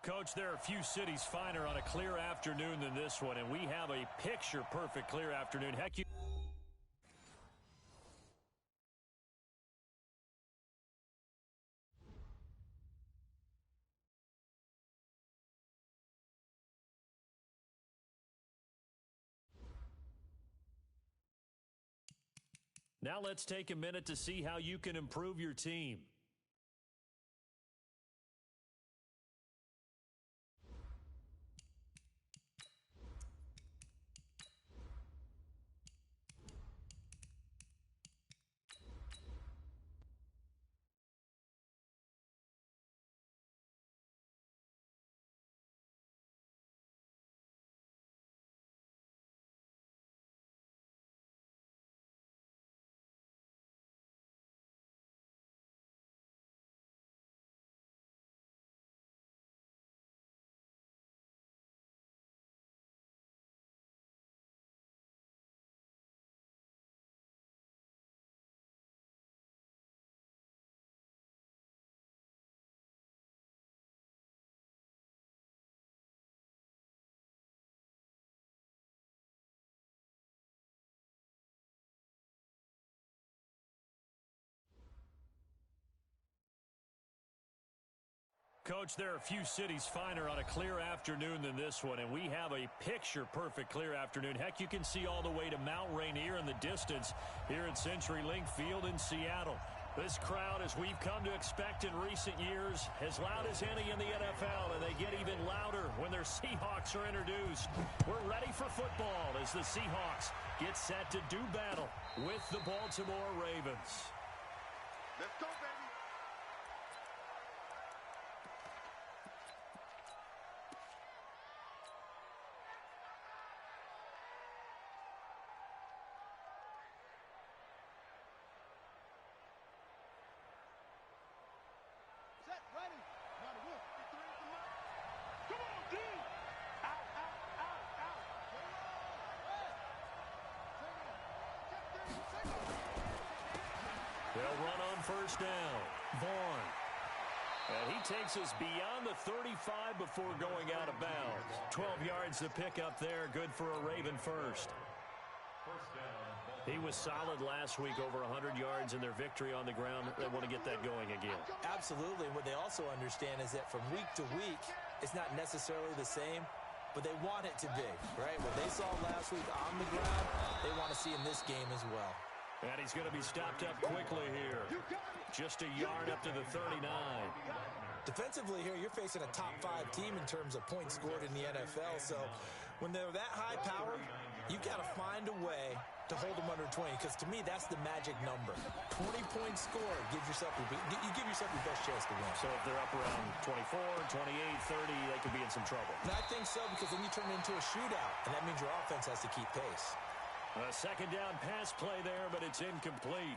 Coach, there are few cities finer on a clear afternoon than this one, and we have a picture-perfect clear afternoon. Heck, you... Now let's take a minute to see how you can improve your team. Coach, there are few cities finer on a clear afternoon than this one, and we have a picture-perfect clear afternoon. Heck, you can see all the way to Mount Rainier in the distance here at CenturyLink Field in Seattle. This crowd, as we've come to expect in recent years, as loud as any in the NFL, and they get even louder when their Seahawks are introduced. We're ready for football as the Seahawks get set to do battle with the Baltimore Ravens. Let's go, baby. They'll run on first down. Vaughn. And he takes us beyond the 35 before going out of bounds. 12 yards to pick up there. Good for a Raven first. He was solid last week, over 100 yards in their victory on the ground. They want to get that going again. Absolutely. What they also understand is that from week to week, it's not necessarily the same, but they want it to be, right? What they saw last week on the ground, they want to see in this game as well. And he's going to be stopped up quickly here. Just a yard up to the 39. Defensively here, you're facing a top 5 team in terms of points scored in the NFL. So when they're that high powered, you got to find a way to hold them under 20. Because to me, that's the magic number. 20 points scored, you give yourself your best chance to win. So if they're up around 24, 28, 30, they could be in some trouble. And I think so, because then you turn it into a shootout. And that means your offense has to keep pace. A second down pass play there, but it's incomplete.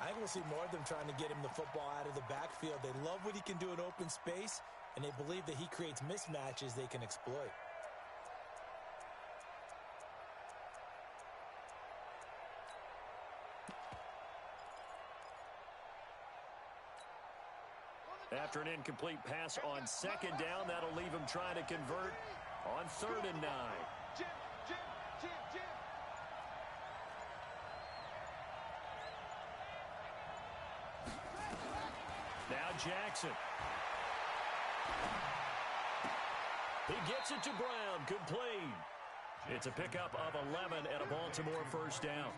I think we'll see more of them trying to get him the football out of the backfield. They love what he can do in open space, and they believe that he creates mismatches they can exploit. After an incomplete pass on second down, that'll leave him trying to convert on 3rd and 9. Now Jackson. He gets it to Brown. Good play. It's a pickup of 11 and a Baltimore first down.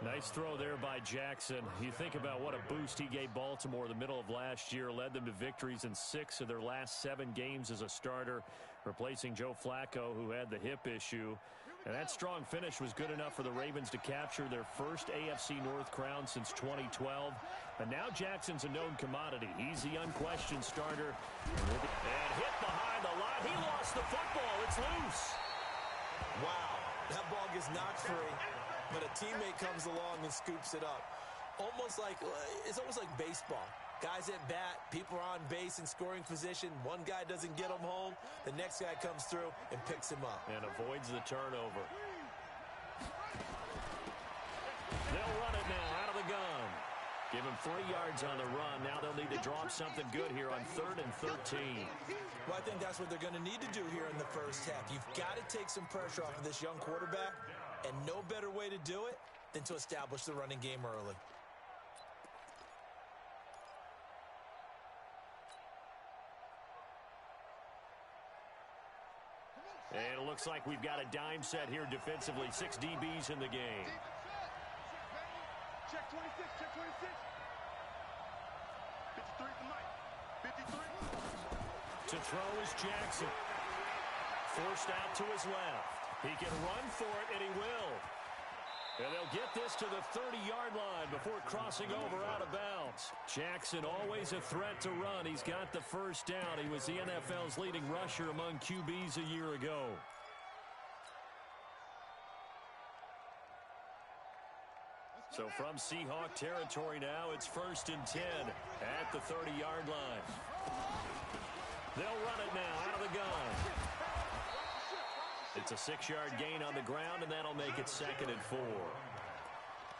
Nice throw there by Jackson. You think about what a boost he gave Baltimore in the middle of last year. Led them to victories in 6 of their last 7 games as a starter, replacing Joe Flacco, who had the hip issue. And that strong finish was good enough for the Ravens to capture their first AFC North crown since 2012. And now Jackson's a known commodity. He's the unquestioned starter. And hit behind the line. He lost the football. It's loose. Wow. That ball gets knocked free, but a teammate comes along and scoops it up. It's almost like baseball. Guys at bat, people are on base in scoring position. One guy doesn't get him home. The next guy comes through and picks him up. And avoids the turnover. They'll run it now out of the gun. Give him 3 yards on the run. Now they'll need to drop something good here on 3rd and 13. Well, I think that's what they're going to need to do here in the first half. You've got to take some pressure off of this young quarterback, and no better way to do it than to establish the running game early. And it looks like we've got a dime set here defensively. 6 DBs in the game. Check 26, check 26. 53 for Mike. 53. To throw is Jackson. Forced out to his left. He can run for it, and he will. And they'll get this to the 30-yard line before crossing over out of bounds. Jackson always a threat to run. He's got the first down. He was the NFL's leading rusher among QBs a year ago. So from Seahawk territory now, it's 1st and 10 at the 30-yard line. They'll run it now out of the gun. It's a 6-yard gain on the ground, and that'll make it 2nd and 4.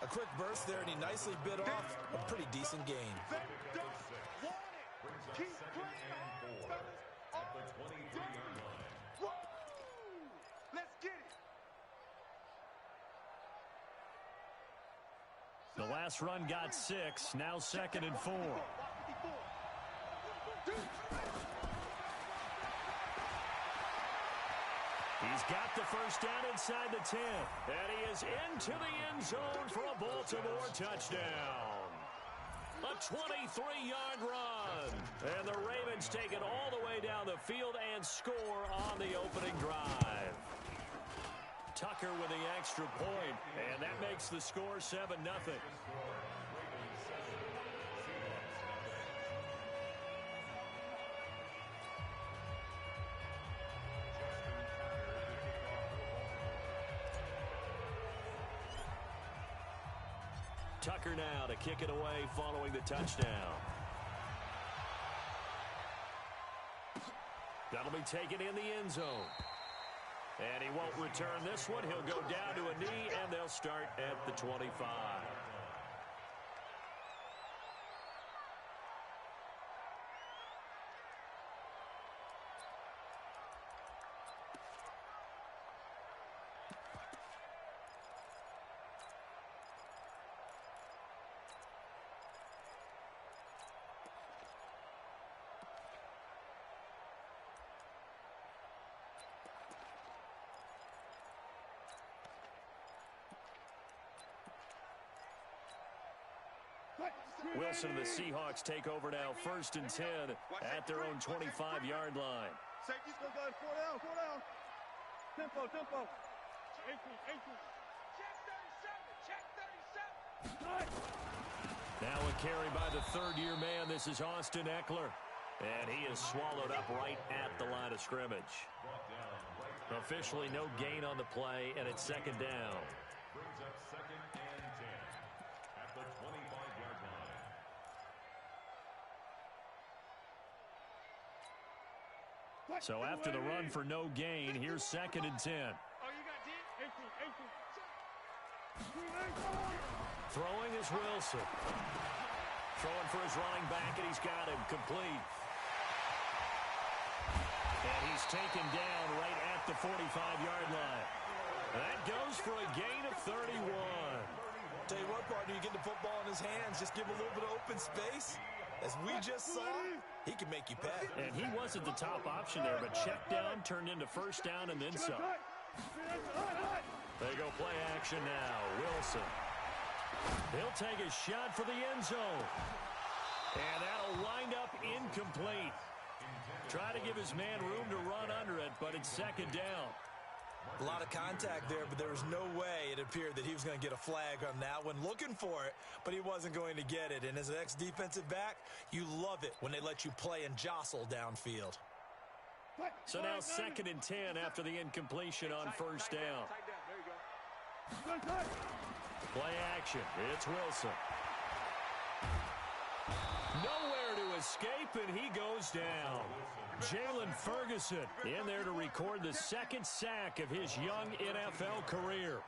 A quick burst there, and he nicely bit off a pretty decent gain. Keep playing on, fellas. Let's get it. The last run got 6, now 2nd and 4. He's got the first down inside the 10. And he is into the end zone for a Baltimore touchdown. A 23-yard run. And the Ravens take it all the way down the field and score on the opening drive. Tucker with the extra point, and that makes the score 7-0. Tucker now to kick it away following the touchdown. That'll be taken in the end zone. And he won't return this one. He'll go down to a knee, and they'll start at the 25. Wilson and the Seahawks take over now, 1st and 10 at their own 25-yard line. Safety's going to go 4 down. Tempo. Check 37. Now a carry by the third-year man. This is Austin Eckler. And he is swallowed up right at the line of scrimmage. Officially no gain on the play, and it's 2nd down. Brings up 2nd and 10 at the 25-yard line. So after the run for no gain, here's 2nd and 10. Throwing is Wilson. Throwing for his running back, and he's got him complete. And he's taken down right at the 45-yard line. That goes for a gain of 31. Tell you what, partner, you get the football in his hands, just give him a little bit of open space. As we just saw, he can make you pay. And he wasn't the top option there, but check down turned into first down and then some. They go play action now. Wilson. He'll take a shot for the end zone. And that'll wind up incomplete. Try to give his man room to run under it, but it's 2nd down. A lot of contact there, but there was no way it appeared that he was going to get a flag on that one. Looking for it, but he wasn't going to get it. And as an ex-defensive back, you love it when they let you play and jostle downfield. So now 2nd and 10 after the incompletion on first down. Play action. It's Wilson. Nowhere to escape, and he goes down. Jalen Ferguson in there to record the 2nd sack of his young NFL career.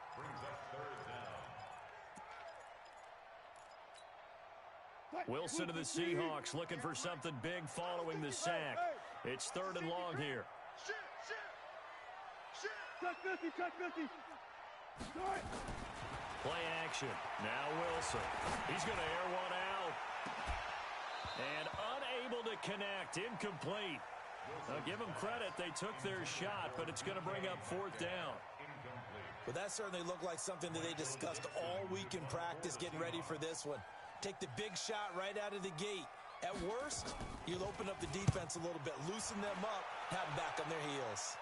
Wilson to the Seahawks looking for something big following the sack. It's 3rd and long here. Check 50, check 50. Play action. Now Wilson. He's going to air one out. And unable to connect. Incomplete. Now give them credit. They took their shot, but it's going to bring up 4th down. Well, that certainly looked like something that they discussed all week in practice getting ready for this one. Take the big shot right out of the gate. At worst, you'll open up the defense a little bit, loosen them up, have them back on their heels.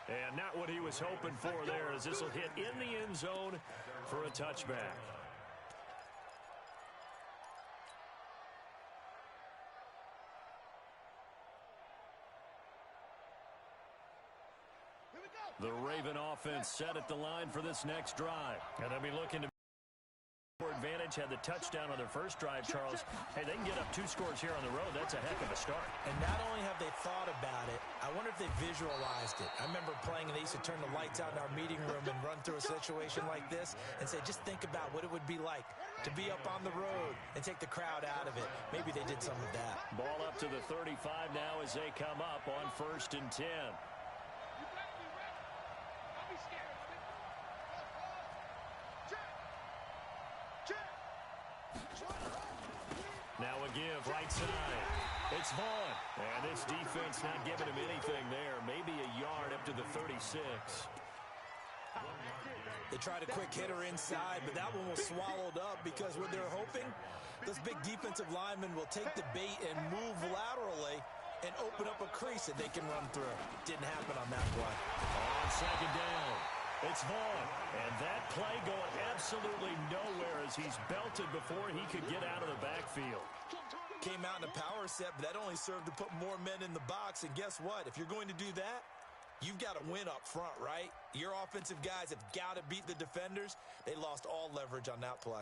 And not what he was hoping for there, as this will hit in the end zone for a touchback. The Raven offense set at the line for this next drive. And they'll be looking to advantage, had the touchdown on their first drive, Charles. Hey, they can get up 2 scores here on the road. That's a heck of a start. And not only have they thought about it, I wonder if they visualized it. I remember playing, and they used to turn the lights out in our meeting room and run through a situation like this and say, just think about what it would be like to be up on the road and take the crowd out of it. Maybe they did some of that. Ball up to the 35 now as they come up on 1st and 10. Now a give, right side. It's Vaughn. And this defense not giving him anything there. Maybe a yard up to the 36. They tried a quick hitter inside, but that one was swallowed up because what they're hoping, those big defensive linemen will take the bait and move laterally and open up a crease that they can run through. Didn't happen on that play. On 2nd down, it's Vaughn. And that play going absolutely nowhere as he's belted before he could get out of the backfield. Came out in a power set, but that only served to put more men in the box. And guess what? If you're going to do that, you've got to win up front, right? Your offensive guys have got to beat the defenders. They lost all leverage on that play.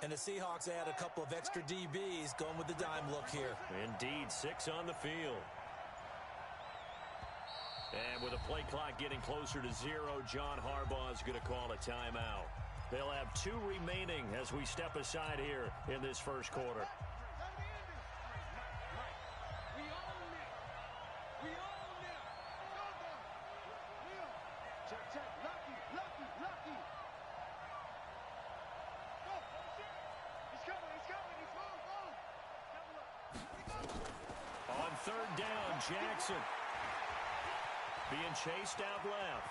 And the Seahawks add a couple of extra DBs going with the dime look here. Indeed, 6 on the field. And with the play clock getting closer to 0, John Harbaugh is going to call a timeout. They'll have 2 remaining as we step aside here in this first quarter. On 3rd down, Jackson being chased out left.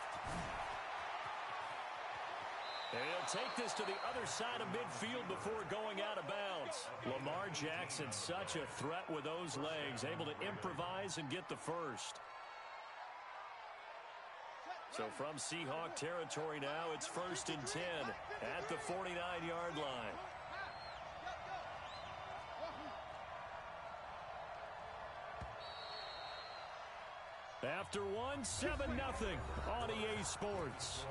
And he'll take this to the other side of midfield before going out of bounds. Lamar Jackson, such a threat with those legs, able to improvise and get the first. So from Seahawk territory now, it's 1st and 10 at the 49-yard line. After 1, 7-0 on EA Sports.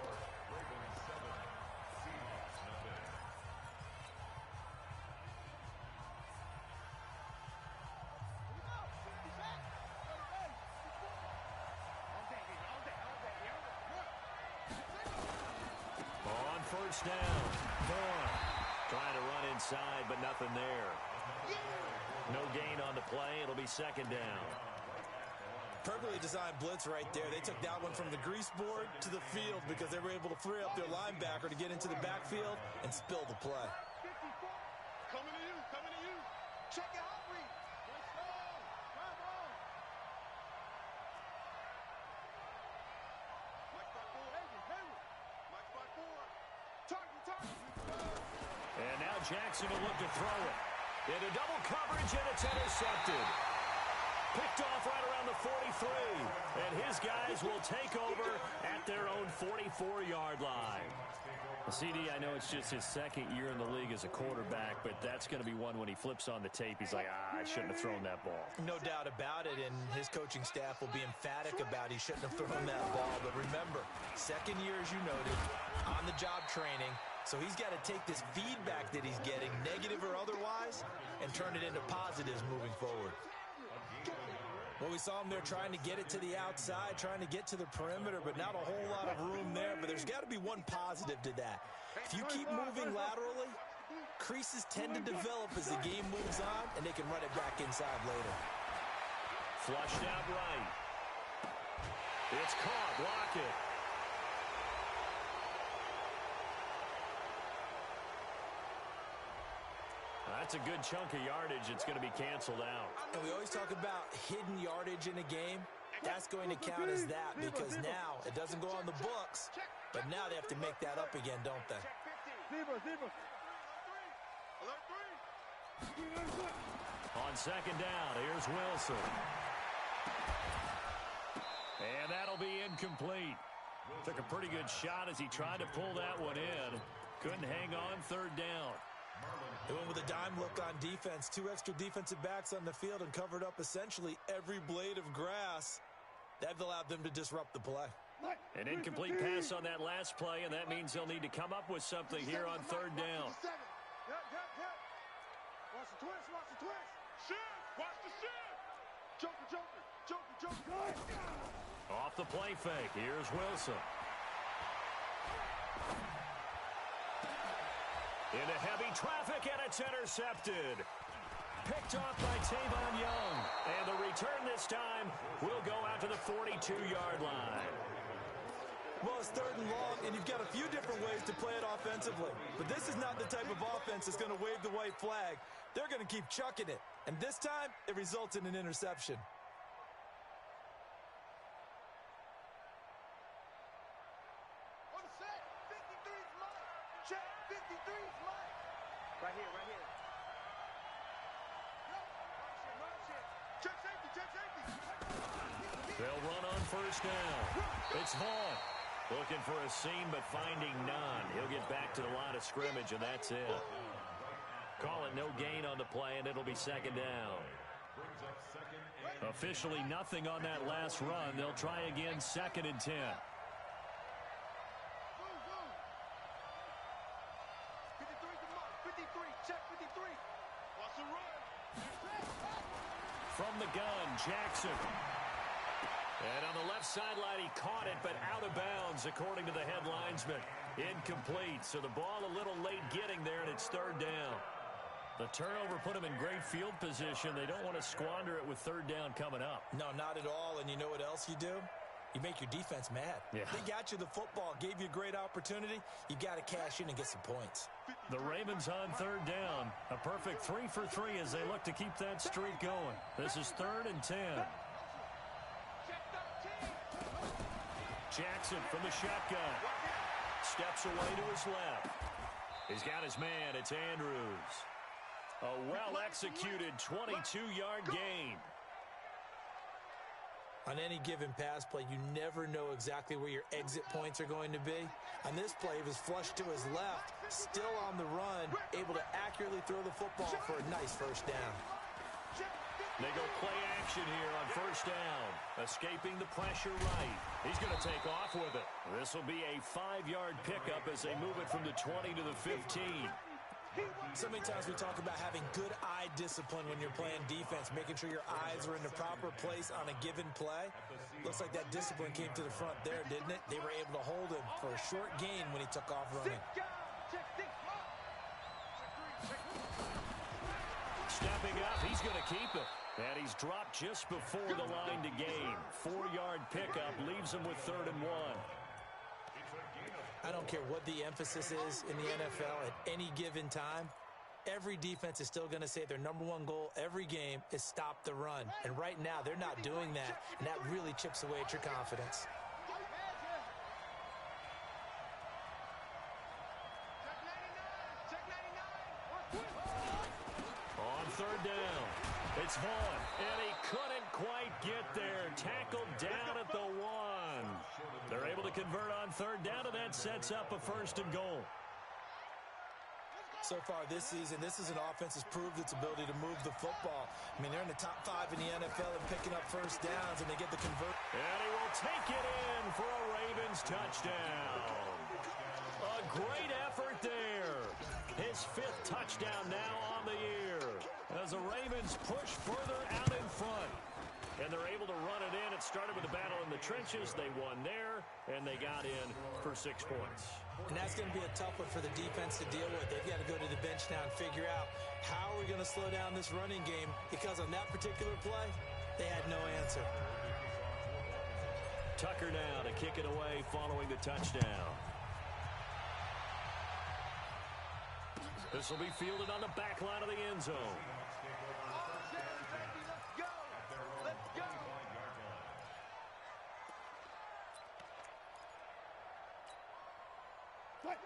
On 1st down, Vaughn trying to run inside, but nothing there. No gain on the play. It'll be 2nd down. Perfectly designed blitz right there. They took that one from the grease board to the field because they were able to free up their linebacker to get into the backfield and spill the play. Coming to you, coming to you. Check it out, Reed. Let's go. Come on. Mike back forward, Hayward. Mike back forward. Target. And now Jackson will look to throw it. Into double coverage, and it's intercepted. Picked off right around the 43. And his guys will take over at their own 44-yard line. CD, I know it's just his 2nd year in the league as a quarterback, but that's going to be one when he flips on the tape. He's like, I shouldn't have thrown that ball. No doubt about it, and his coaching staff will be emphatic about he shouldn't have thrown that ball. But remember, 2nd year, as you noted, on-the-job training, So he's got to take this feedback that he's getting, negative or otherwise, and turn it into positives moving forward. Well, we saw him there trying to get it to the outside, trying to get to the perimeter, but not a whole lot of room there. But there's got to be one positive to that. If you keep moving laterally, creases tend to develop as the game moves on, and they can run it back inside later. Flushed out right. It's caught. Block it. That's a good chunk of yardage. It's going to be canceled out. And we always talk about hidden yardage in a game. That's going to count as that because now it doesn't go on the books, but now they have to make that up again, don't they? On second down, here's Wilson. And that'll be incomplete. Took a pretty good shot as he tried to pull that one in. Couldn't hang on third down. They went with a dime look on defense. 2 extra defensive backs on the field and covered up essentially every blade of grass. That allowed them to disrupt the play. An incomplete pass on that last play, and that means they'll need to come up with something here on third down. Watch the twist, watch the twist. Shit, watch the shit. Joker. Off the play fake, here's Wilson. Into heavy traffic, and it's intercepted. Picked off by Tavon Young. And the return this time will go out to the 42-yard line. Well, it's third and long, and you've got a few different ways to play it offensively. But this is not the type of offense that's going to wave the white flag. They're going to keep chucking it. And this time, it results in an interception. On the set, 53's Mike. Check, 53's Mike. Right here. Check safety. They'll run on first down. It's Vaughn. Looking for a seam, but finding none. He'll get back to the line of scrimmage, and that's it. Call it no gain on the play, and it'll be second down. Officially nothing on that last run. They'll try again, second and 10. From the gun, Jackson. And on the left sideline, he caught it, but out of bounds, according to the head linesman. Incomplete, so the ball a little late getting there, and it's third down. The turnover put them in great field position. They don't want to squander it with third down coming up. No, not at all. And you know what else you do? You make your defense mad. Yeah. They got you the football, gave you a great opportunity. You got to cash in and get some points. The Ravens on third down. A perfect 3 for 3 as they look to keep that streak going. This is third and 10. Jackson from the shotgun. Steps away to his left. He's got his man. It's Andrews. A well-executed 22-yard gain. On any given pass play, you never know exactly where your exit points are going to be. On this play, he was flushed to his left, still on the run, able to accurately throw the football for a nice first down. They go play action here on first down. Escaping the pressure right. He's going to take off with it. This will be a 5-yard pickup as they move it from the 20 to the 15. So many times we talk about having good eye discipline when you're playing defense, making sure your eyes are in the proper place on a given play. Looks like that discipline came to the front there, didn't it? They were able to hold him for a short gain when he took off running. Stepping up, he's going to keep it. And he's dropped just before the line to gain. 4-yard pickup leaves him with third and 1. I don't care what the emphasis is in the NFL at any given time. Every defense is still going to say their number one goal every game is stop the run. And right now, they're not doing that, and that really chips away at your confidence. On third down, it's Vaughn, and he couldn't quite get there. Tackled down at the 1. They're able to convert on third down, and that sets up a first and goal. So far this season, this is an offense that's proved its ability to move the football. I mean, they're in the top 5 in the NFL and picking up first downs, and they get the convert. And he will take it in for a Ravens touchdown. A great effort there. His 5th touchdown now on the year as the Ravens push further out in front. And they're able to run it in. It started with a battle in the trenches. They won there, and they got in for 6 points. And that's going to be a tough one for the defense to deal with. They've got to go to the bench now and figure out how are we going to slow down this running game, because on that particular play, they had no answer. Tucker now to kick it away following the touchdown. This will be fielded on the back line of the end zone.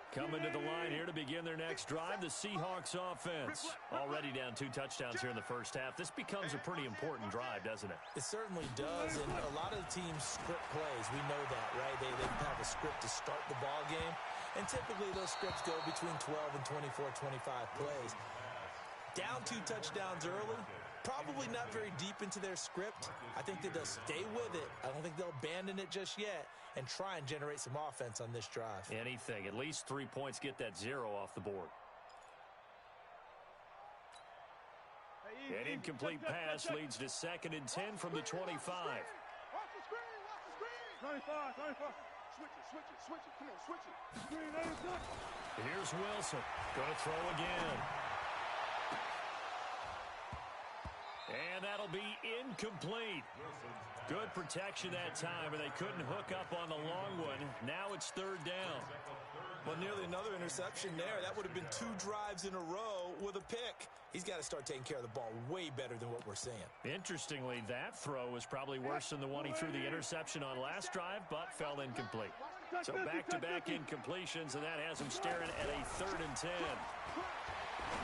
Coming to the line here to begin their next drive, the Seahawks offense. Already down 2 touchdowns here in the first half. This becomes a pretty important drive, doesn't it? It certainly does, and a lot of the teams script plays. We know that, right? They have a script to start the ball game, and typically those scripts go between 12 and 24, 25 plays. Down 2 touchdowns early, probably not very deep into their script. I think that they'll stay with it. I don't think they'll abandon it just yet and try and generate some offense on this drive. Anything. At least 3 points, get that 0 off the board. An incomplete pass leads to 2nd and 10 from the 25. Watch the screen, watch the screen. 95. Switch it. Come on, switch it. Screen, Here's Wilson. Going to throw again. And that'll be incomplete. Good protection that time, but they couldn't hook up on the long one. Now it's 3rd down. Well, nearly another interception there. That would have been 2 drives in a row with a pick. He's got to start taking care of the ball way better than what we're seeing. Interestingly, that throw was probably worse than the one he threw the interception on last drive, but fell incomplete. So back-to-back incompletions, and that has him staring at a 3rd and 10.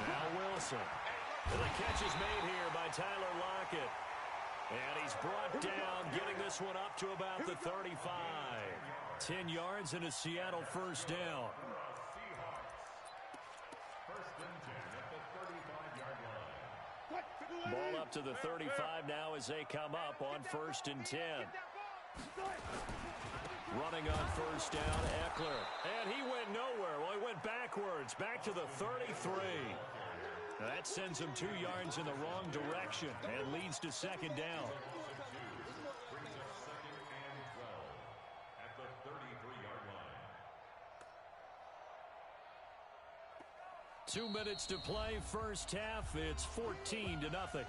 Now Wilson. And the catch is made here by Tyler Lockett. And he's brought down, getting this one up to about the 35. 10 yards and a Seattle first down. Ball up to the 35 now as they come up on 1st and 10. Running on 1st down, Eckler. And he went nowhere. Well, he went backwards, back to the 33. Now that sends him 2 yards in the wrong direction and leads to 2nd down. At the 33-yard line. 2 minutes to play, first half. It's 14-0.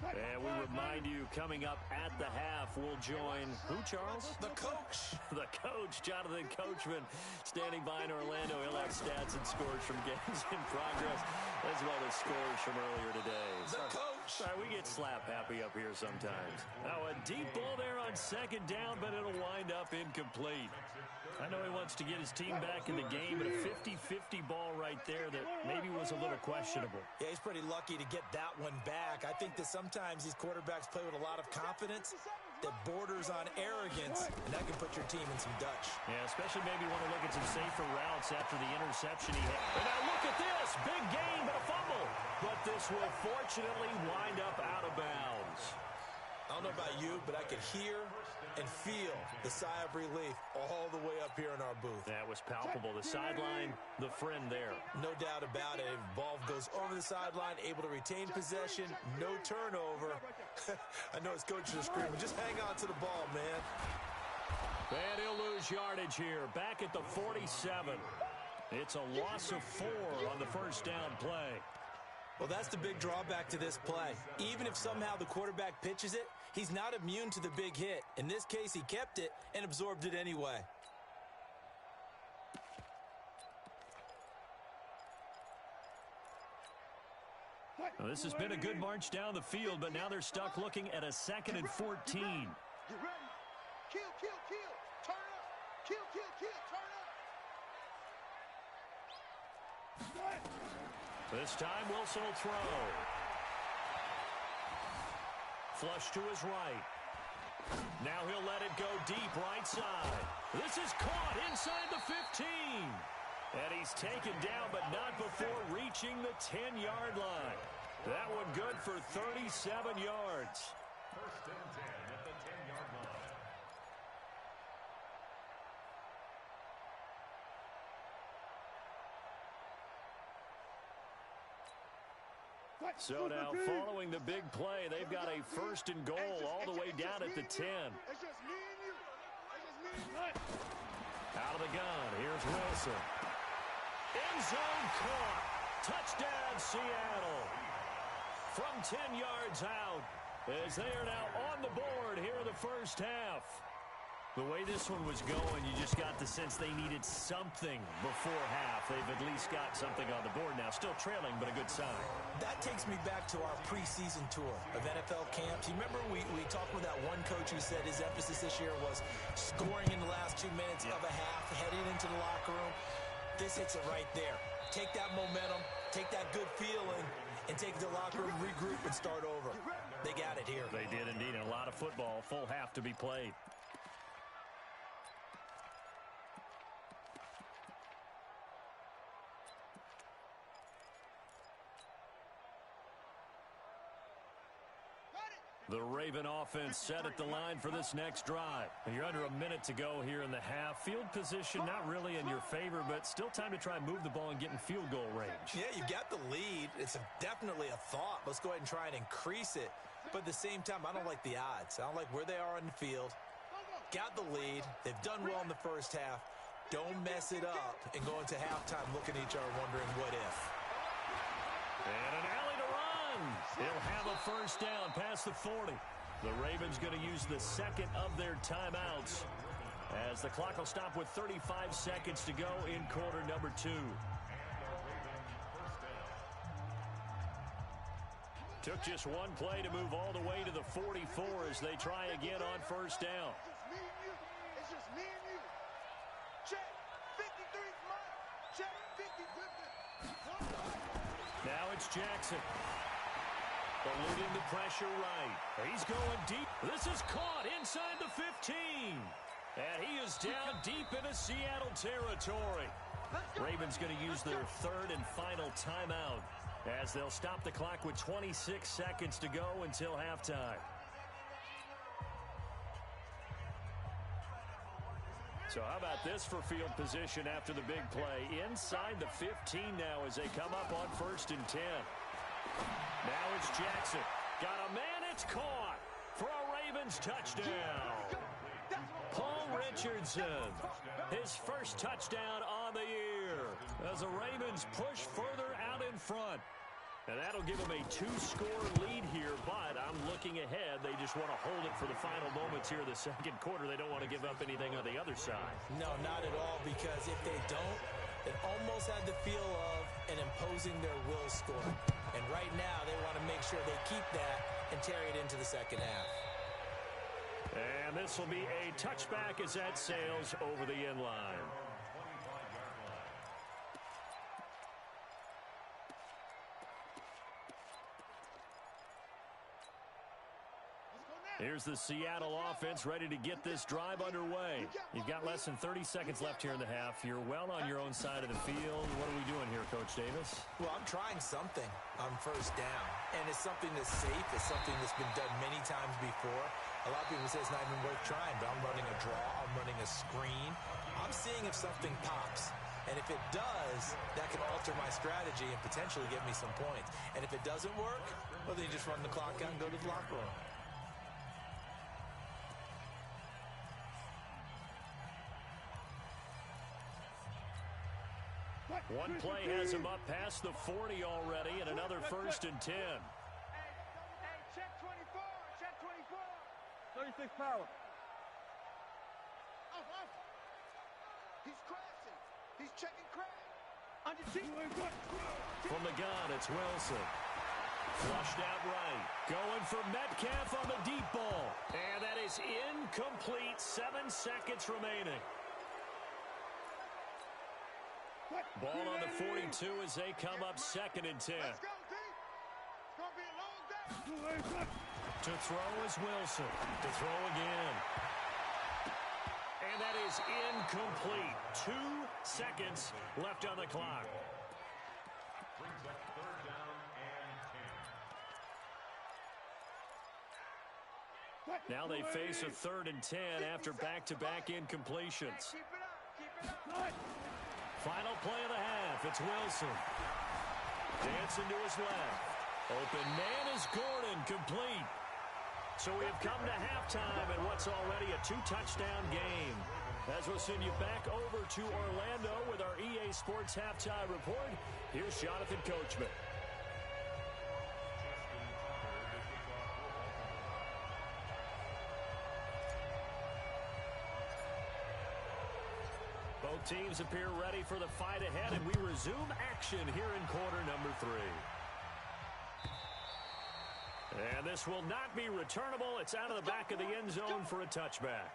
And we remind you, coming up at the half, we'll join who, Charles? The coach. The coach, Jonathan Coachman, standing by in Orlando. He'll have stats and scores from games in progress, as well as scores from earlier today. The coach. Sorry, we get slap happy up here sometimes. Now a deep ball there on 2nd down, but it'll wind up incomplete. I know he wants to get his team back in the game, but a 50-50 ball right there that maybe was a little questionable. Yeah, he's pretty lucky to get that one back. I think that sometimes these quarterbacks play with a lot of confidence that borders on arrogance, and that can put your team in some Dutch. Yeah, especially maybe want to look at some safer routes after the interception he had. And now look at this. Big gain, but a fumble. But this will fortunately wind up out of bounds. I don't know about you, but I could hear and feel the sigh of relief all the way up here in our booth. That was palpable. The sideline, the friend there. No doubt about it. Ball goes over the sideline, able to retain possession, no turnover. I know his coaches are screaming, just hang on to the ball, man. And he'll lose yardage here. Back at the 47. It's a loss of 4 on the first down play. Well, that's the big drawback to this play. Even if somehow the quarterback pitches it, he's not immune to the big hit. In this case, he kept it and absorbed it anyway. Well, this has been a good march down the field, but now they're stuck looking at a 2nd and 14. Get ready. Kill. Turn up. Kill. Turn up. This time, Wilson will throw. Flush to his right. Now he'll let it go deep right side. This is caught inside the 15. And he's taken down, but not before reaching the 10-yard line. That one good for 37 yards. First and 10 at the 10-yard line. So now, following the big play, they've got a first and goal all the way down at the 10. It's just me and you. It's just me and you. Out of the gun, here's Wilson. End zone caught. Touchdown, Seattle. From 10 yards out, as they are now on the board here in the first half. The way this one was going, you just got the sense they needed something before half. They've at least got something on the board now. Still trailing, but a good sign. That takes me back to our preseason tour of NFL camps. You remember we talked with that one coach who said his emphasis this year was scoring in the last 2 minutes of a half, heading into the locker room. This hits it right there. Take that momentum, take that good feeling, and take the locker room, regroup, and start over. They got it here. They did indeed, and a lot of football, full half to be played. The Raven offense set at the line for this next drive. You're under a minute to go here in the half. Field position not really in your favor, but still time to try and move the ball and get in field goal range. Yeah, you got the lead. It's definitely a thought. Let's go ahead and try and increase it. But at the same time, I don't like the odds. I don't like where they are on the field. Got the lead. They've done well in the first half. Don't mess it up and go into halftime looking at each other wondering what if. And an alley to run. He'll have a first down past the 40. The Ravens going to use the second of their timeouts as the clock will stop with 35 seconds to go in quarter number 2. Took just one play to move all the way to the 44 as they try again on first down. It's just me and you. Check 53, Mike. Check 50. Now it's Jackson. Eluding the pressure right. He's going deep. This is caught inside the 15. And he is down deep into Seattle territory. Ravens going to use their third and final timeout as they'll stop the clock with 26 seconds to go until halftime. So how about this for field position after the big play? Inside the 15 now as they come up on first and 10. Now it's Jackson. Got a man, it's caught for a Ravens touchdown. Paul Richardson, his first touchdown on the year as the Ravens push further out in front. And that'll give them a 2-score lead here, but I'm looking ahead. They just want to hold it for the final moments here of the second quarter. They don't want to give up anything on the other side. No, not at all, because if they don't, it almost had the feel of an imposing their will score. And right now, they want to make sure they keep that and carry it into the second half. And this will be a touchback as that sails over the end line. Here's the Seattle offense ready to get this drive underway. You've got less than 30 seconds left here in the half. You're well on your own side of the field. What are we doing here, Coach Davis? Well, I'm trying something on first down, and it's something that's safe. It's something that's been done many times before. A lot of people say it's not even worth trying, but I'm running a draw. I'm running a screen. I'm seeing if something pops. And if it does, that can alter my strategy and potentially get me some points. And if it doesn't work, well, then you just run the clock out and go to the locker room. One play has him up past the 40 already, and another first and 10. Hey, check 24. Check 24. 36 power. Off. He's crashing. He's checking crash. Under T. From the gun, it's Wilson. Flushed out right. Going for Metcalf on the deep ball. And that is incomplete. 7 seconds remaining. Ball on the 42 as they come up second and 10. Let's go, D. It's going to be a long day. To throw is Wilson. To throw again. And that is incomplete. 2 seconds left on the clock. Brings up third down and 10. Now they face a 3rd and 10 after back-to-back incompletions. Keep it up. Final play of the half. It's Wilson. Dancing to his left. Open man is Gordon, complete. So we have come to halftime in what's already a 2-touchdown game. As we'll send you back over to Orlando with our EA Sports Halftime Report, here's Jonathan Coachman. Both teams appear ready for the fight ahead, and we resume action here in quarter number 3. And this will not be returnable. It's out of the back of the end zone for a touchback.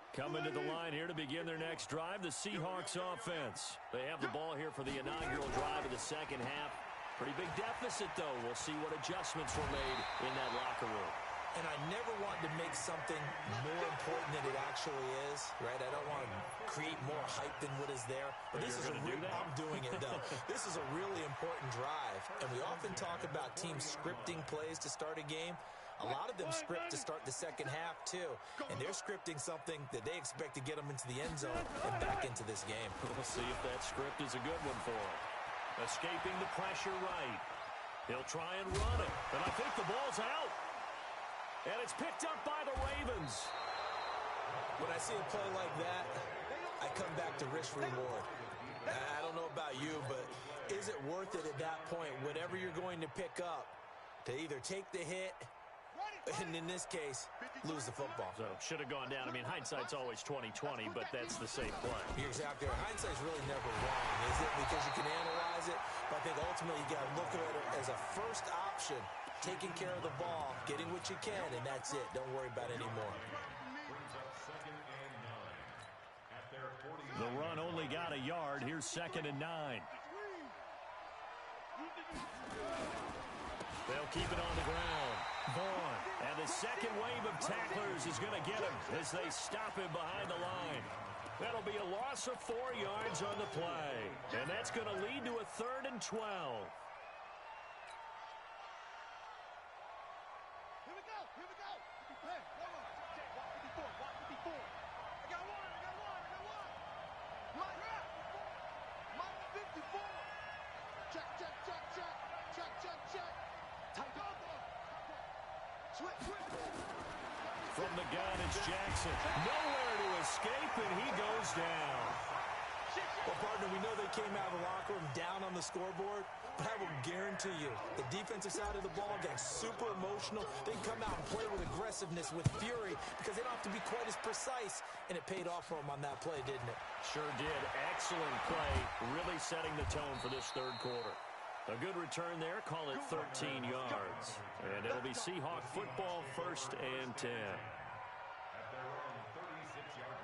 Coming to the line here to begin their next drive, the Seahawks offense. They have the ball here for the inaugural drive of the second half. Pretty big deficit, though. We'll see what adjustments were made in that locker room. And I never want to make something more important than it actually is, right? I don't want to create more hype than what is there. But this is I'm doing it, though. This is a really important drive. And we often talk about teams scripting plays to start a game. A lot of them script to start the second half, too. And they're scripting something that they expect to get them into the end zone and back into this game. We'll see if that script is a good one for him. Escaping the pressure right. He'll try and run it. And I think the ball's out. And it's picked up by the Ravens. When I see a play like that, I come back to risk reward. I don't know about you, but is it worth it at that point, whatever you're going to pick up, to either take the hit, and in this case, lose the football? So should have gone down. I mean, hindsight's always 20/20, but that's the same play. You're exactly right. Hindsight's really never wrong, is it? Because you can analyze it, but I think ultimately you got to look at it as a first option, taking care of the ball, getting what you can, and that's it. Don't worry about it anymore. Brings up second and 9 at their 40. The run only got a yard. Here's 2nd and 9. They'll keep it on the ground. Vaughn. And the second wave of tacklers is going to get him as they stop him behind the line. That'll be a loss of 4 yards on the play. And that's going to lead to a 3rd and 12. Here we go. Hey, watch 54. I got one. Mike 54. Check. Tight up. Switch. From the gun, it's Jackson. Nowhere to escape, and he goes down. Well, partner, we know they came out of the locker room down on the scoreboard, but I will guarantee you the defensive side of the ball got super emotional. They come out and play with aggressiveness, with fury, because they don't have to be quite as precise, and it paid off for them on that play, didn't it? Sure did. Excellent play, really setting the tone for this third quarter. A good return there, call it 13 yards. And it'll be Seahawk football, 1st and 10. At their own 36-yard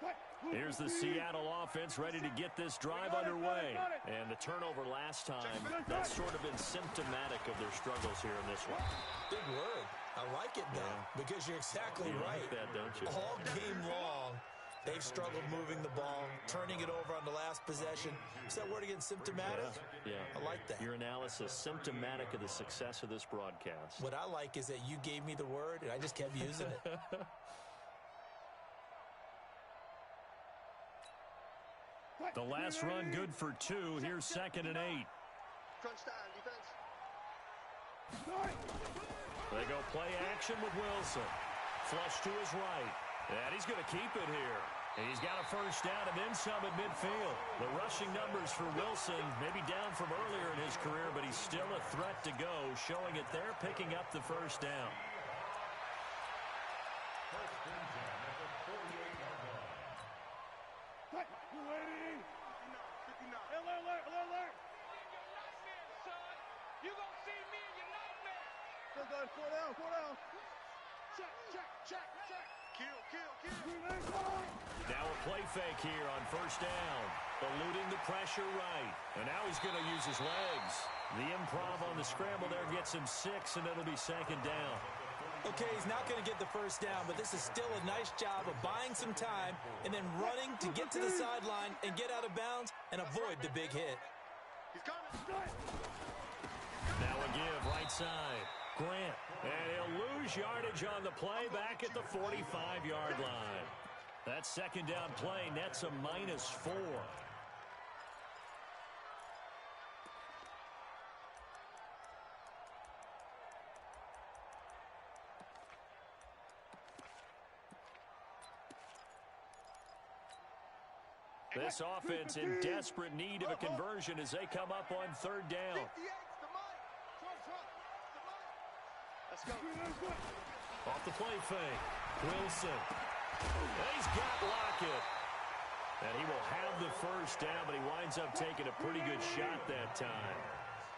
line. Here's the Seattle offense ready to get this drive underway. And the turnover last time, that's sort of been symptomatic of their struggles here in this one. Big word. I like it, though, because you're exactly right. Like that, don't you? All game long, they've struggled moving the ball, turning it over on the last possession. Is that word again, symptomatic? Yeah. I like that. Your analysis, symptomatic of the success of this broadcast. What I like is that you gave me the word, and I just kept using it. The last run good for 2. Here's 2nd and 8. Crunch time, defense. They go play action with Wilson. Flush to his right. And he's going to keep it here. And he's got a first down and then some at midfield. The rushing numbers for Wilson maybe down from earlier in his career, but he's still a threat to go, showing it there, picking up the first down. First and 10 at the 48-yard line. Still got 4 down, 4 down. Check, check, check, check. Kill, kill, kill. Now a play fake here on first down. Eluding the pressure right. And now he's going to use his legs. The improv on the scramble there gets him 6, and it'll be second down. Okay, he's not going to get the first down, but this is still a nice job of buying some time and then running to get to the sideline and get out of bounds and avoid the big hit. He's coming. Now a give right side. Grant. And he'll lose yardage on the play back at the 45-yard line. That second down play nets a -4. This offense in desperate need of a conversion as they come up on third down. Let's go. Off the play fake. Wilson. He's got Lockett. And he will have the first down, but he winds up taking a pretty good shot that time.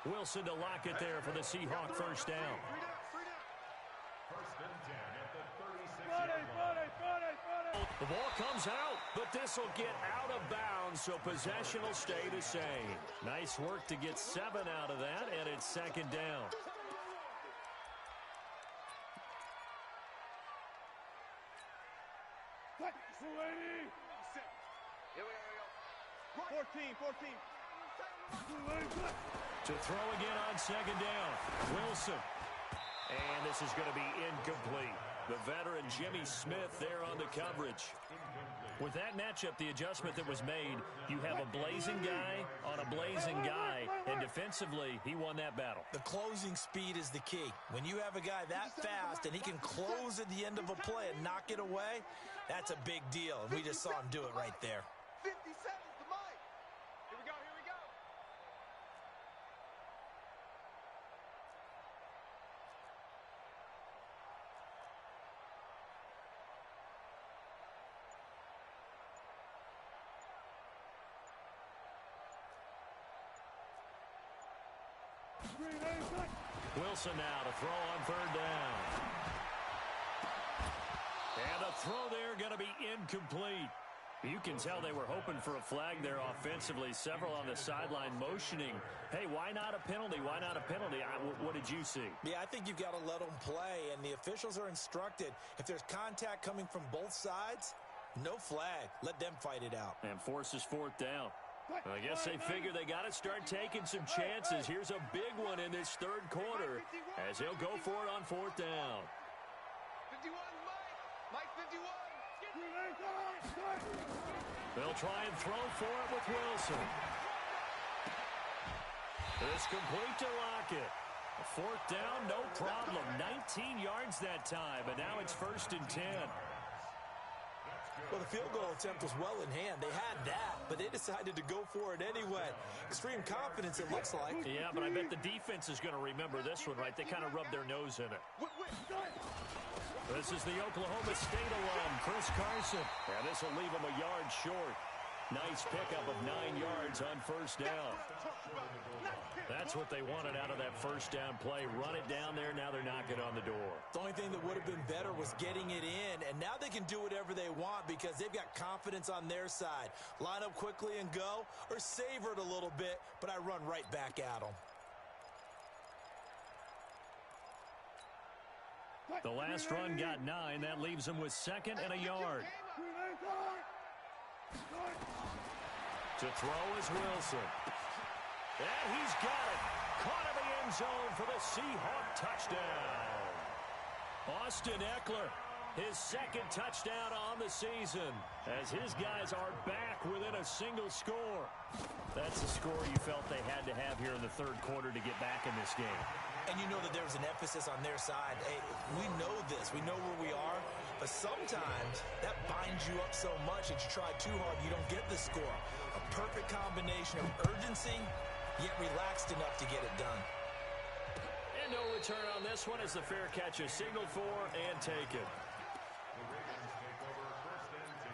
Wilson to Lockett there for the Seahawk first down. First and 10 at the 36. The ball comes out, but this will get out of bounds, so possession will stay the same. Nice work to get 7 out of that, and it's second down. Here we go. 14. To throw again on second down. Wilson. And this is going to be incomplete. The veteran Jimmy Smith there on the coverage. With that matchup, the adjustment that was made, you have a blazing guy on a blazing guy, and defensively, he won that battle. The closing speed is the key. When you have a guy that fast and he can close at the end of a play and knock it away, that's a big deal. And we just saw him do it right there. 57 is the mic. Here we go, here we go. Wilson now to throw on third down. And the throw there going to be incomplete. You can tell they were hoping for a flag there offensively. Several on the sideline motioning. Hey, why not a penalty? Why not a penalty? What did you see? Yeah, I think you've got to let them play, and the officials are instructed. If there's contact coming from both sides, no flag. Let them fight it out. And forces fourth down. I guess they figure they got to start taking some chances. Here's a big one in this third quarter as he'll go for it on fourth down. 51, Mike 51. They'll try and throw for it with Wilson. It's complete to Lockett. A fourth down, no problem. 19 yards that time, but now it's first and 10. Well, the field goal attempt was well in hand. They had that, but they decided to go for it anyway. Extreme confidence, it looks like. Yeah, but I bet the defense is going to remember this one, right? They kind of rubbed their nose in it. This is the Oklahoma State alum, Chris Carson. And this will leave him a yard short. Nice pickup of 9 yards on first down. That's what they wanted out of that first down play. Run it down there. Now they're knocking on the door. The only thing that would have been better was getting it in, and now they can do whatever they want because they've got confidence on their side. Line up quickly and go, or savor it a little bit, but I run right back at them. The last run got 9. That leaves him with second and a yard. To throw is Wilson. And he's got it. Caught in the end zone for the Seahawk touchdown. Austin Eckler, his second touchdown on the season, as his guys are back within a single score. That's the score you felt they had to have here in the third quarter to get back in this game. And you know that there was an emphasis on their side. Hey, we know this. We know where we are. But sometimes that binds you up so much that you try too hard, you don't get the score. A perfect combination of urgency, yet relaxed enough to get it done. And no return on this one as the fair catch is signaled for and taken. The Ravens take over first and 10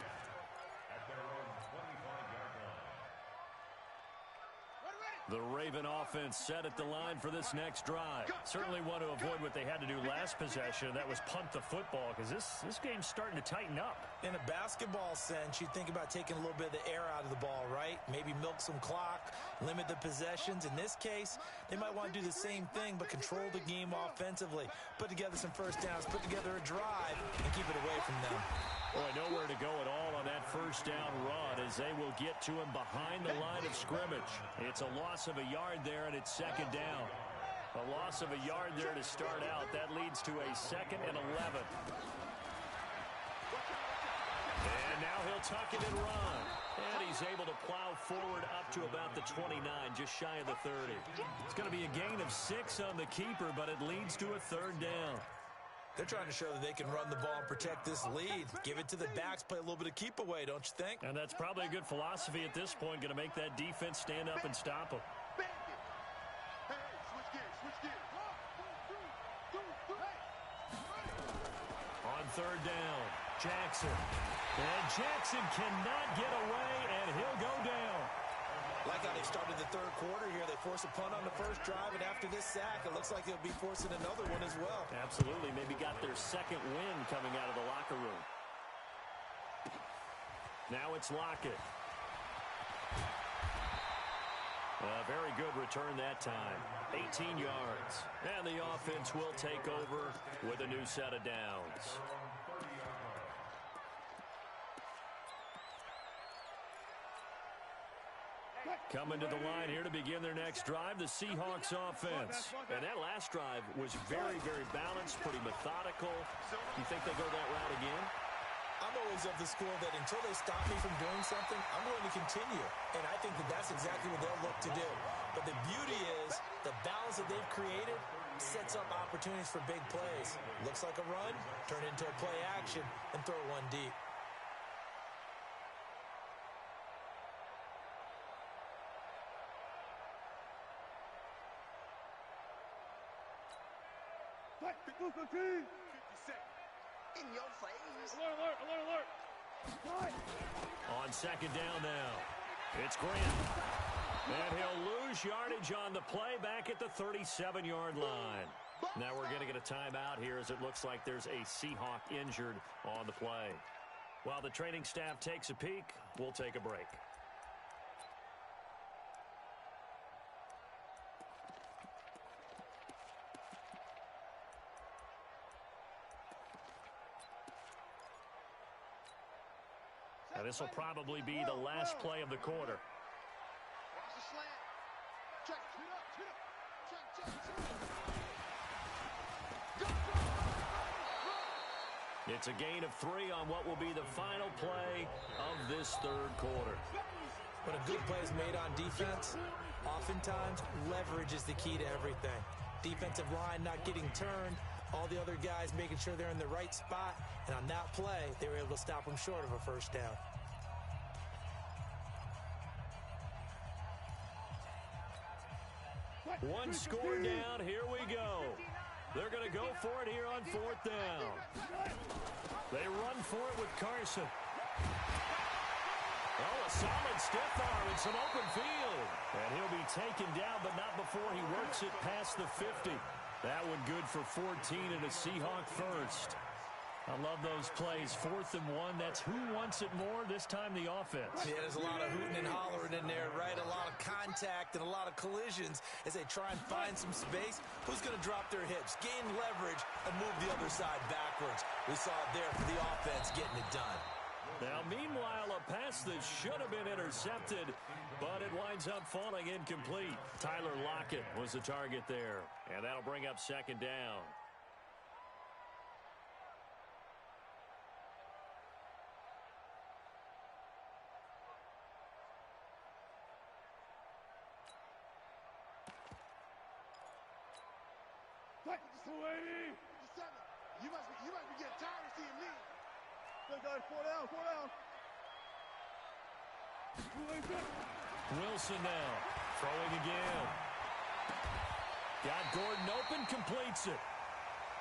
at their own 25-yard line. The Raven offense set at the line for this next drive. Certainly want to avoid what they had to do last possession. That was punt the football, because this game's starting to tighten up. In a basketball sense, you think about taking a little bit of the air out of the ball, right? Maybe milk some clock, limit the possessions. In this case, they might want to do the same thing, but control the game offensively. Put together some first downs, put together a drive, and keep it away from them. Boy, nowhere to go at all on that first down run as they will get to him behind the line of scrimmage. It's a loss of a yard there, and it's second down. A loss of a yard there to start out. That leads to a 2nd and 11. And now he'll tuck it and run. And he's able to plow forward up to about the 29, just shy of the 30. It's going to be a gain of 6 on the keeper, but it leads to a 3rd down. They're trying to show that they can run the ball and protect this lead. Give it to the backs, play a little bit of keep away, don't you think? And that's probably a good philosophy at this point, going to make that defense stand up and stop them. On 3rd down, Jackson. And Jackson cannot get away, and he'll go down. Like how they started the 3rd quarter here. They force a punt on the first drive, and after this sack, it looks like they'll be forcing another one as well. Absolutely. Maybe got their 2nd win coming out of the locker room. Now it's Lockett. A very good return that time. 18 yards. And the offense will take over with a new set of downs. Coming to the line here to begin their next drive, the Seahawks offense. And that last drive was very, very balanced, pretty methodical. You think they go that route again? I'm always of the school that until they stop me from doing something, I'm going to continue. And I think that that's exactly what they'll look to do. But the beauty is the balance that they've created sets up opportunities for big plays. Looks like a run, turn into a play action, and throw one deep. In your face. Alert, alert, alert. On 2nd down now, it's Grant. And he'll lose yardage on the play back at the 37-yard line. Now we're going to get a timeout here as it looks like there's a Seahawk injured on the play. While the training staff takes a peek, we'll take a break. And this will probably be the last play of the quarter. Watch the slant. Check it up, check. It's a gain of 3 on what will be the final play of this 3rd quarter. When a good play is made on defense, oftentimes leverage is the key to everything. Defensive line not getting turned, all the other guys making sure they're in the right spot, and on that play, they were able to stop them short of a first down. One score down, here we go. They're going to go for it here on 4th down. They run for it with Carson. Oh, a solid stiff arm and some open field. And he'll be taken down, but not before he works it past the 50. That one good for 14 and a Seahawk first. I love those plays. 4th and 1. That's who wants it more, this time the offense. Yeah, there's a lot of hooting and hollering in there, right? A lot of contact and a lot of collisions as they try and find some space. Who's going to drop their hips, gain leverage, and move the other side backwards? We saw it there for the offense getting it done. Now, meanwhile, a pass that should have been intercepted, but it winds up falling incomplete. Tyler Lockett was the target there, and that'll bring up 2nd down. You must be getting tired of seeing me. Good guys, 4 down, 4 down. Wilson now, throwing again. Got Gordon open, completes it.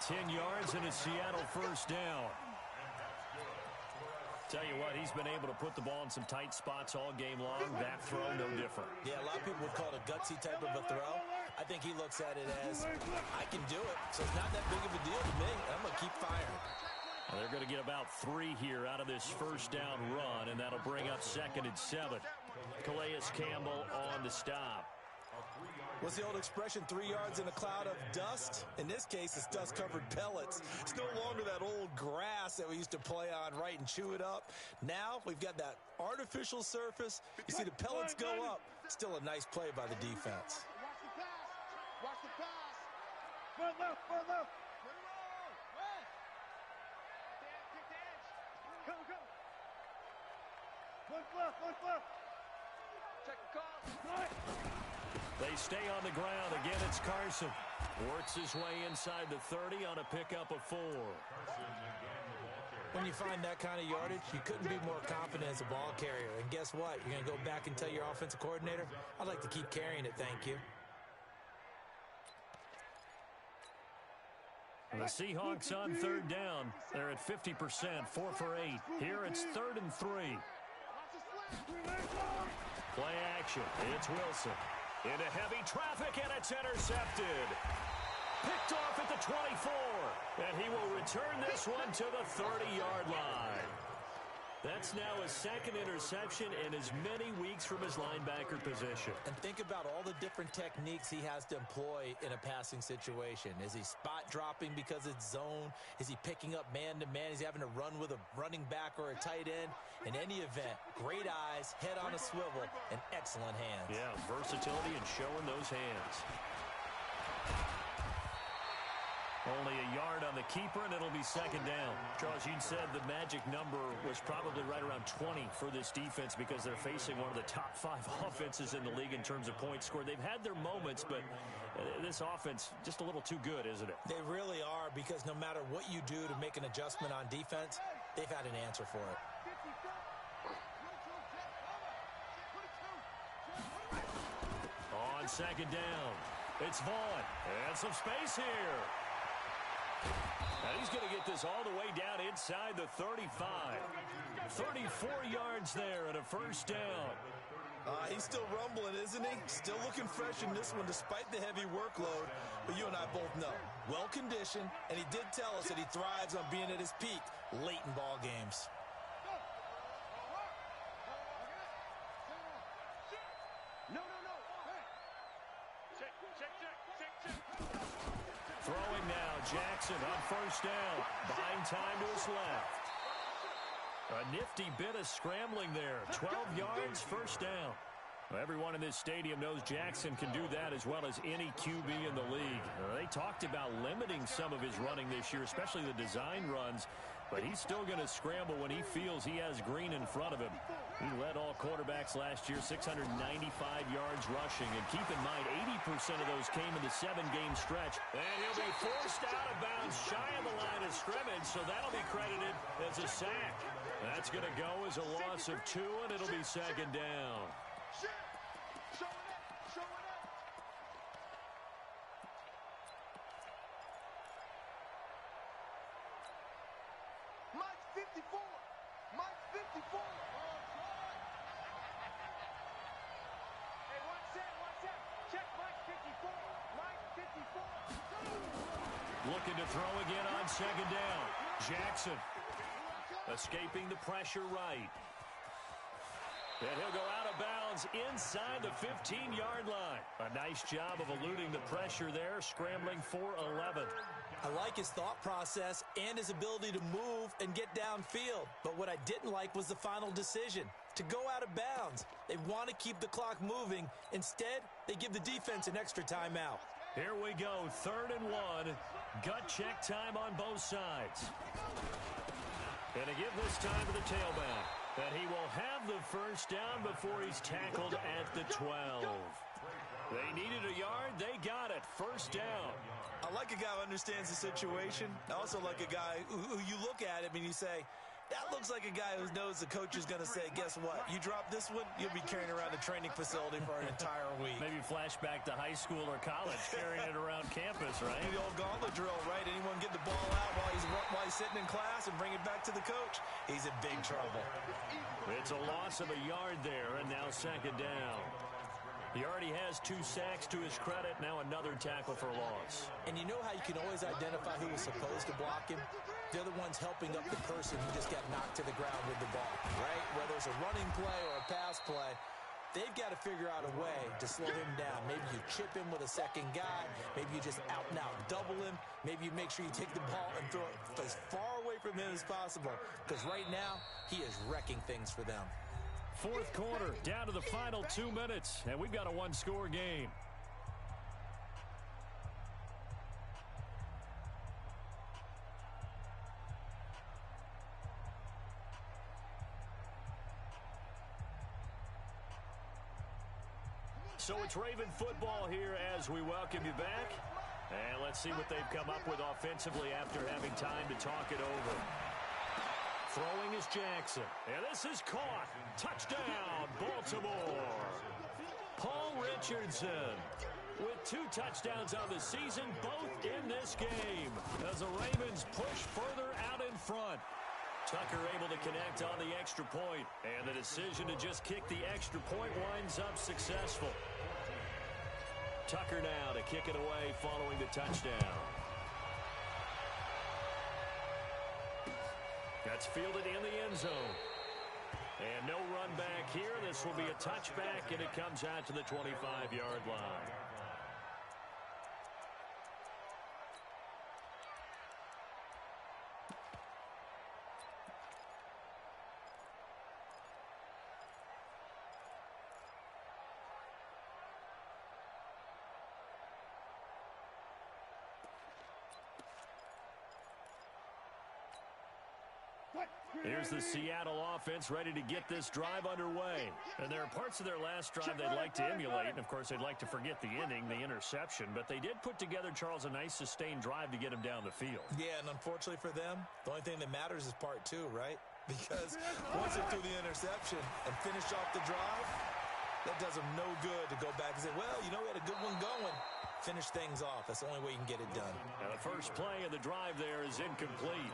10 yards and a Seattle first down. Tell you what, he's been able to put the ball in some tight spots all game long. That throw, no different. Yeah, a lot of people would call it a gutsy type of a throw. I think he looks at it as, I can do it, so it's not that big of a deal to me. I'm going to keep firing. Well, they're going to get about 3 here out of this first down run, and that'll bring up 2nd and 7. Calais Campbell on the stop. What's the old expression, 3 yards in a cloud of dust? In this case, it's dust-covered pellets. It's no longer that old grass that we used to play on, right, and chew it up. Now we've got that artificial surface. You see the pellets go up. Still a nice play by the defense. Watch the pass. Front left, front left. Go, go. One left. Check the call. Right. They stay on the ground. Again, it's Carson. Works his way inside the 30 on a pickup of 4. When you find that kind of yardage, you couldn't be more confident as a ball carrier. And guess what? You're going to go back and tell your offensive coordinator, I'd like to keep carrying it, thank you. The Seahawks on 3rd down. They're at 50%, 4 for 8. Here it's 3rd and 3. Play action. It's Wilson. Into heavy traffic, and it's intercepted. Picked off at the 24. And he will return this one to the 30-yard line. That's now his 2nd interception in as many weeks from his linebacker position. And think about all the different techniques he has to employ in a passing situation. Is he spot dropping because it's zone? Is he picking up man-to-man? Is he having to run with a running back or a tight end? In any event, great eyes, head on a swivel, and excellent hands. Yeah, versatility and showing those hands. Only a yard on the keeper, and it'll be 2nd down. Charles, you said the magic number was probably right around 20 for this defense because they're facing one of the top 5 offenses in the league in terms of points scored. They've had their moments, but this offense just a little too good, isn't it? They really are, because no matter what you do to make an adjustment on defense, they've had an answer for it. On 2nd down, it's Vaughn. And some space here. And he's going to get this all the way down inside the 35. 34 yards there and a 1st down. He's still rumbling, isn't he? Still looking fresh in this one despite the heavy workload. But you and I both know, well-conditioned, and he did tell us that he thrives on being at his peak late in ball games. No. Check. Throwing now, Jackson on 1st down. Buying time to his left. A nifty bit of scrambling there. 12 yards, 1st down. Well, everyone in this stadium knows Jackson can do that as well as any QB in the league. They talked about limiting some of his running this year, especially the design runs. But he's still going to scramble when he feels he has green in front of him. He led all quarterbacks last year, 695 yards rushing. And keep in mind, 80% of those came in the 7-game stretch. And he'll be forced out of bounds shy of the line of scrimmage, so that'll be credited as a sack. That's going to go as a loss of 2, and it'll be 2nd down. Show it up. Mike 54. Mike 54. Hey, watch that. Check Mike 54. Mike 54. Looking to throw again on 2nd down. Jackson escaping the pressure right. And he'll go out of bounds inside the 15-yard line. A nice job of eluding the pressure there, scrambling for 11. I like his thought process and his ability to move and get downfield. But what I didn't like was the final decision, to go out of bounds. They want to keep the clock moving. Instead, they give the defense an extra timeout. Here we go, 3rd and 1. Gut check time on both sides. And to give this time to the tailback. That he will have the 1st down before he's tackled at the 12. They needed a yard. They got it. 1st down. I like a guy who understands the situation. I also like a guy who you look at him and you say, That looks like a guy who knows the coach is going to say, guess what? You drop this one, you'll be carrying around the training facility for an entire week. Maybe flashback to high school or college, carrying it around campus, right? The old gauntlet drill, right? Anyone get the ball out while he's sitting in class and bring it back to the coach? He's in big trouble. It's a loss of a yard there, and now second down. He already has 2 sacks to his credit. Now another tackle for loss. And you know how you can always identify who was supposed to block him? They're the ones helping up the person who just got knocked to the ground with the ball, right? Whether it's a running play or a pass play, they've got to figure out a way to slow him down. Maybe you chip him with a second guy. Maybe you just out and out double him. Maybe you make sure you take the ball and throw it as far away from him as possible. Because right now, he is wrecking things for them. Fourth quarter, down to the final 2 minutes, and we've got a one-score game. So it's Raven football here as we welcome you back. And let's see what they've come up with offensively after having time to talk it over. Throwing is Jackson. And this is caught. Touchdown, Baltimore. Paul Richardson with 2 touchdowns on the season, both in this game, as the Ravens push further out in front. Tucker able to connect on the extra point, and the decision to just kick the extra point winds up successful. Tucker now to kick it away following the touchdown. That's fielded in the end zone. And no run back here. This will be a touchback, and it comes out to the 25-yard line. Here's the Seattle offense ready to get this drive underway. And there are parts of their last drive they'd like to emulate. And, of course, they'd like to forget the inning, the interception. But they did put together, Charles, a nice sustained drive to get him down the field. Yeah, and unfortunately for them, the only thing that matters is part 2, right? Because once they threw the interception and finished off the drive, that does them no good to go back and say, well, you know, we had a good one going. Finish things off. That's the only way you can get it done. Now, the first play of the drive there is incomplete.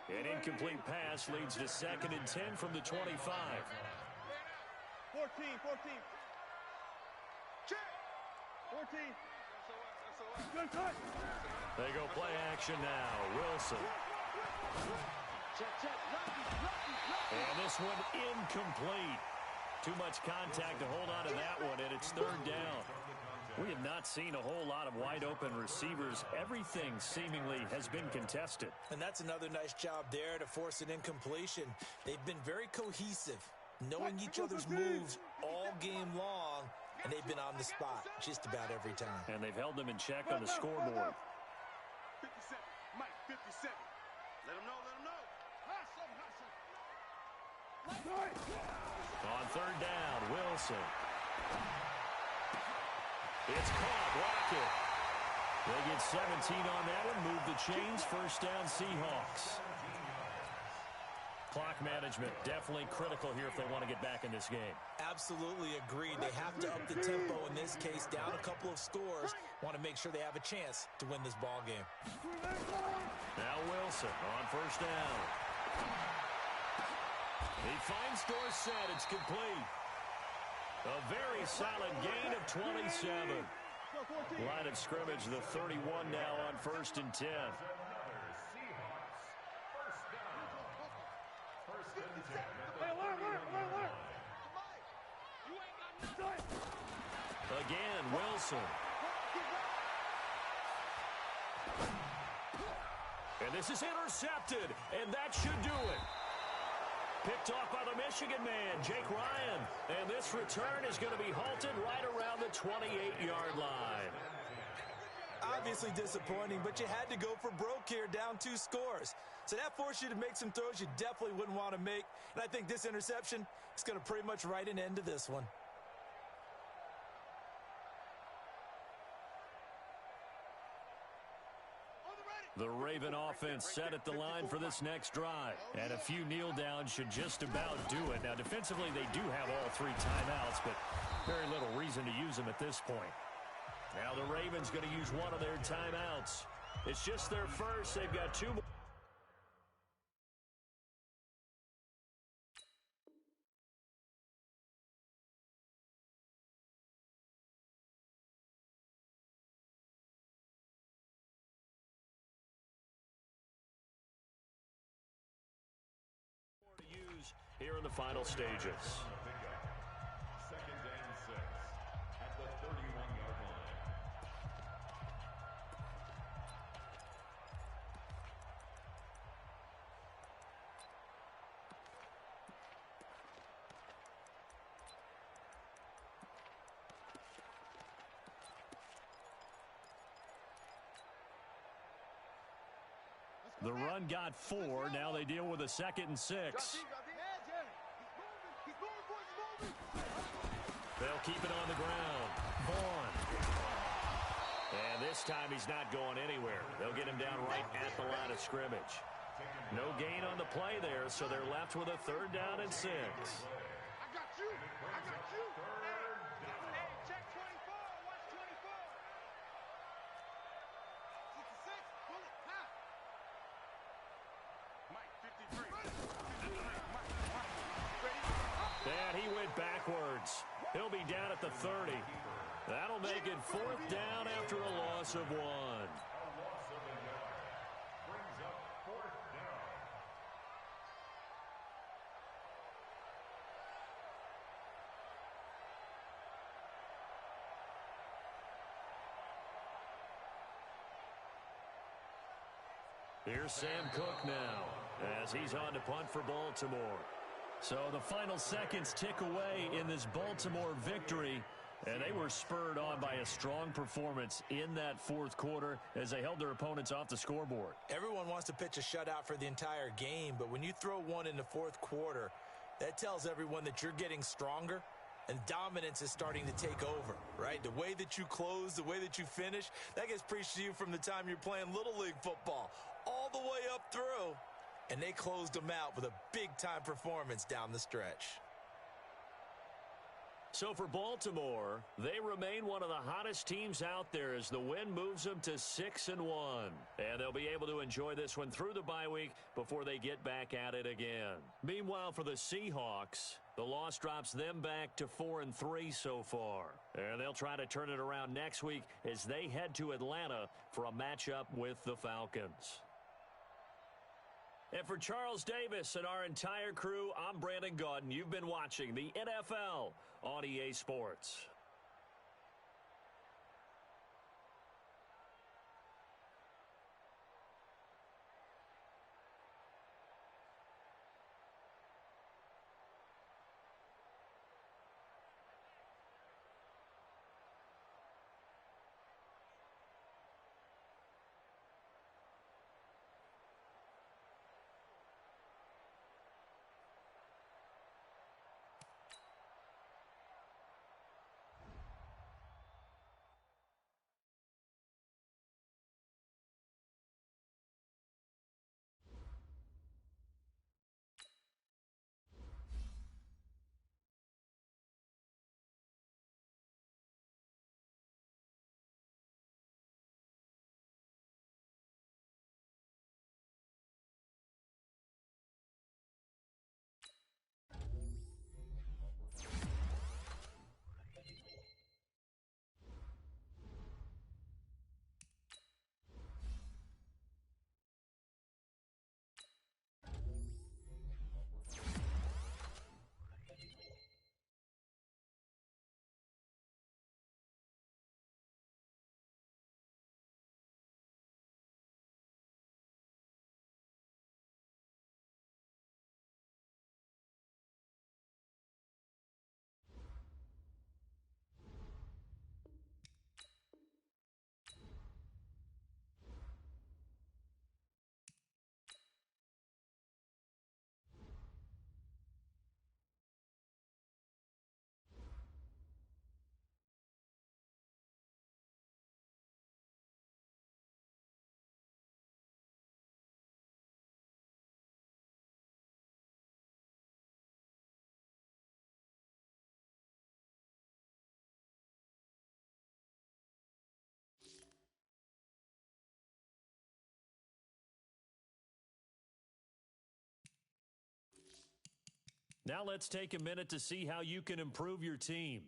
An incomplete pass leads to 2nd and 10 from the 25. 14. Check. 14. Good cut. They go play action now. Wilson. And this one incomplete. Too much contact to hold on to that one, and it's 3rd down. We have not seen a whole lot of wide-open receivers. Everything seemingly has been contested. And that's another nice job there to force an incompletion. They've been very cohesive, knowing each other's moves all game long, and they've been on the spot just about every time. And they've held them in check on the scoreboard. 57. Mike, 57. Let him know, let him know. On 3rd down, Wilson. It's caught. Rocket. They get 17 on that one. Move the chains. 1st down, Seahawks. Clock management definitely critical here if they want to get back in this game. Absolutely agreed. They have to up the tempo in this case. Down a couple of scores. Want to make sure they have a chance to win this ball game. Now Wilson on 1st down. He finds Dorsett. It's complete. A very solid gain of 27. Line of scrimmage, the 31 now on 1st and 10. Again, Wilson. And this is intercepted, and that should do it. Picked off by the Michigan man, Jake Ryan. And this return is going to be halted right around the 28-yard line. Obviously disappointing, but you had to go for broke here, down 2 scores. So that forced you to make some throws you definitely wouldn't want to make. And I think this interception is going to pretty much write an end to this one. The Ravens Raven offense set at the line for this next drive. And a few kneel downs should just about do it. Now, defensively, they do have all 3 timeouts, but very little reason to use them at this point. Now the Ravens going to use one of their timeouts. It's just their first. They've got 2 more. To use here in the final stages. Second and 6 at the 31-yard line. The run got 4. Now they deal with a 2nd and 6. They'll keep it on the ground. Vaughn. And this time he's not going anywhere. They'll get him down right at the line of scrimmage. No gain on the play there, so they're left with a 3rd down and 6. I got you. I got you. Hey, check 24. Watch 24. 66. Pull it. Now. Mike, 53. 53. Mike. Ready? And he went backwards. He'll be down at the 30. That'll make it 4th down after a loss of 1. A loss of a yard brings up 4th down. Here's Sam Cook now as he's on to punt for Baltimore. So the final seconds tick away in this Baltimore victory, and they were spurred on by a strong performance in that 4th quarter as they held their opponents off the scoreboard. Everyone wants to pitch a shutout for the entire game, but when you throw one in the 4th quarter, that tells everyone that you're getting stronger and dominance is starting to take over, right? The way that you close, the way that you finish, that gets preached to you from the time you're playing Little League football all the way up through. And they closed them out with a big-time performance down the stretch. So for Baltimore, they remain one of the hottest teams out there as the win moves them to 6-1. And they'll be able to enjoy this one through the bye week before they get back at it again. Meanwhile, for the Seahawks, the loss drops them back to 4-3 so far. And they'll try to turn it around next week as they head to Atlanta for a matchup with the Falcons. And for Charles Davis and our entire crew, I'm Brandon Gaudin. You've been watching the NFL on EA Sports. Now let's take a minute to see how you can improve your team.